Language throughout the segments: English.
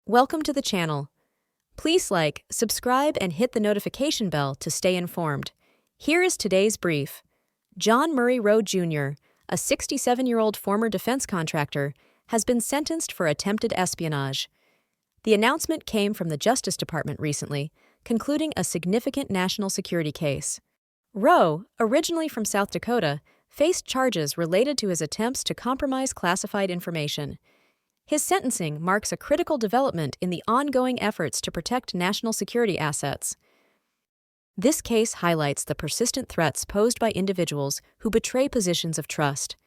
Welcome to the channel. Please like, subscribe, and hit the notification bell to stay informed. Here is today's brief. John Murray Rowe Jr., a 67-year-old former defense contractor, has been sentenced for attempted espionage. The announcement came from the Justice Department recently, concluding a significant national security case. Rowe, originally from South Dakota, faced charges related to his attempts to compromise classified information. His sentencing marks a critical development in the ongoing efforts to protect national security assets. This case highlights the persistent threats posed by individuals who betray positions of trust.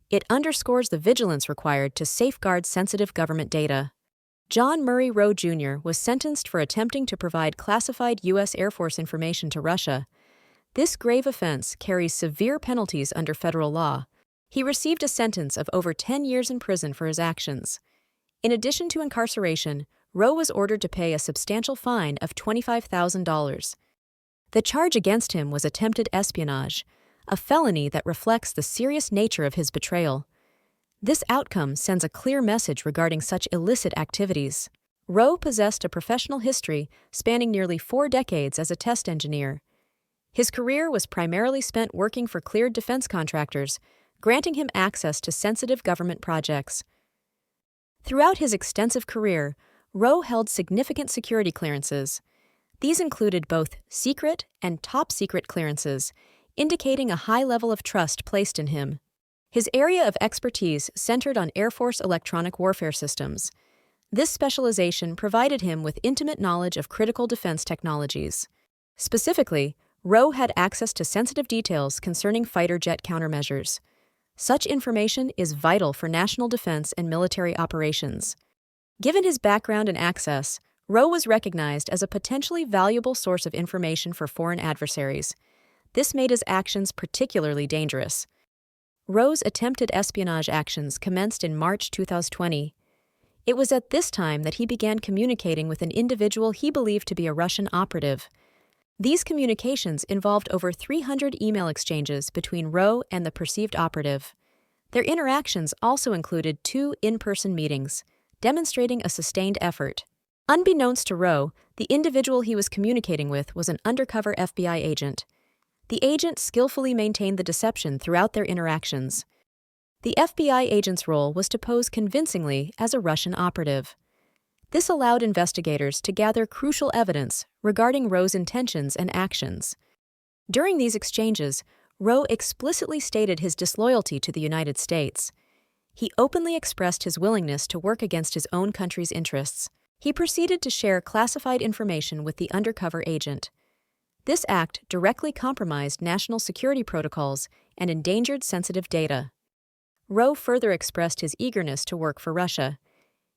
It underscores the vigilance required to safeguard sensitive government data. John Murray Rowe Jr. was sentenced for attempting to provide classified U.S. Air Force information to Russia. This grave offense carries severe penalties under federal law. He received a sentence of over 10 years in prison for his actions. In addition to incarceration, Rowe was ordered to pay a substantial fine of $25,000. The charge against him was attempted espionage, a felony that reflects the serious nature of his betrayal. This outcome sends a clear message regarding such illicit activities. Rowe possessed a professional history spanning nearly 4 decades as a test engineer. His career was primarily spent working for cleared defense contractors, granting him access to sensitive government projects. Throughout his extensive career, Rowe held significant security clearances. These included both secret and top-secret clearances, indicating a high level of trust placed in him. His area of expertise centered on Air Force electronic warfare systems. This specialization provided him with intimate knowledge of critical defense technologies. Specifically, Rowe had access to sensitive details concerning fighter jet countermeasures. Such information is vital for national defense and military operations. Given his background and access, Rowe was recognized as a potentially valuable source of information for foreign adversaries. This made his actions particularly dangerous. Rowe's attempted espionage actions commenced in March 2020. It was at this time that he began communicating with an individual he believed to be a Russian operative. These communications involved over 300 email exchanges between Rowe and the perceived operative. Their interactions also included 2 in-person meetings, demonstrating a sustained effort. Unbeknownst to Rowe, the individual he was communicating with was an undercover FBI agent. The agent skillfully maintained the deception throughout their interactions. The FBI agent's role was to pose convincingly as a Russian operative. This allowed investigators to gather crucial evidence regarding Rowe's intentions and actions. During these exchanges, Rowe explicitly stated his disloyalty to the United States. He openly expressed his willingness to work against his own country's interests. He proceeded to share classified information with the undercover agent. This act directly compromised national security protocols and endangered sensitive data. Rowe further expressed his eagerness to work for Russia.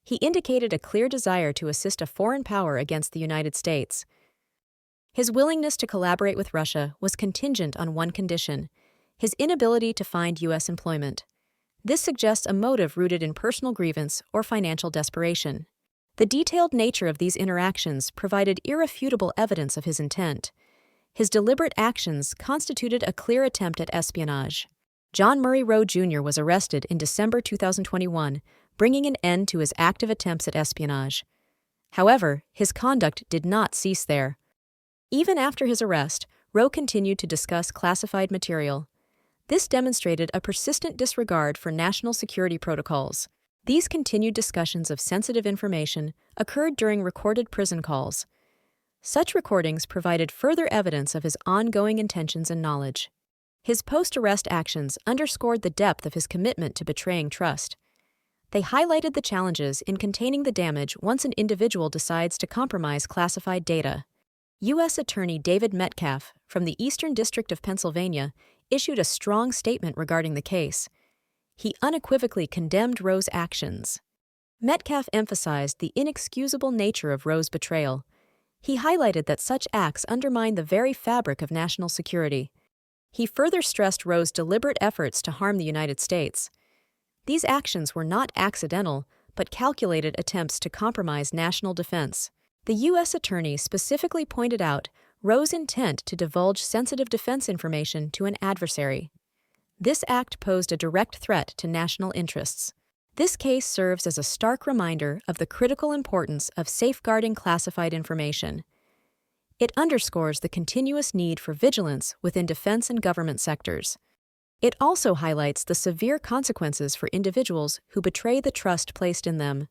He indicated a clear desire to assist a foreign power against the United States. His willingness to collaborate with Russia was contingent on one condition: his inability to find U.S. employment. This suggests a motive rooted in personal grievance or financial desperation. The detailed nature of these interactions provided irrefutable evidence of his intent. His deliberate actions constituted a clear attempt at espionage. John Murray Rowe Jr. was arrested in December 2021, bringing an end to his active attempts at espionage. However, his conduct did not cease there. Even after his arrest, Rowe continued to discuss classified material. This demonstrated a persistent disregard for national security protocols. These continued discussions of sensitive information occurred during recorded prison calls. Such recordings provided further evidence of his ongoing intentions and knowledge. His post-arrest actions underscored the depth of his commitment to betraying trust. They highlighted the challenges in containing the damage once an individual decides to compromise classified data. U.S. Attorney David Metcalf, from the Eastern District of Pennsylvania, issued a strong statement regarding the case. He unequivocally condemned Rowe's actions. Metcalf emphasized the inexcusable nature of Rowe's betrayal. He highlighted that such acts undermine the very fabric of national security. He further stressed Rowe's deliberate efforts to harm the United States. These actions were not accidental, but calculated attempts to compromise national defense. The U.S. Attorney specifically pointed out Rowe's intent to divulge sensitive defense information to an adversary. This act posed a direct threat to national interests. This case serves as a stark reminder of the critical importance of safeguarding classified information. It underscores the continuous need for vigilance within defense and government sectors. It also highlights the severe consequences for individuals who betray the trust placed in them.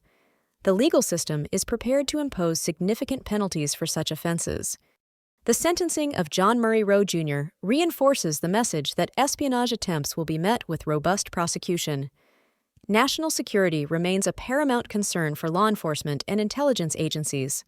The legal system is prepared to impose significant penalties for such offenses. The sentencing of John Murray Rowe Jr. reinforces the message that espionage attempts will be met with robust prosecution. National security remains a paramount concern for law enforcement and intelligence agencies.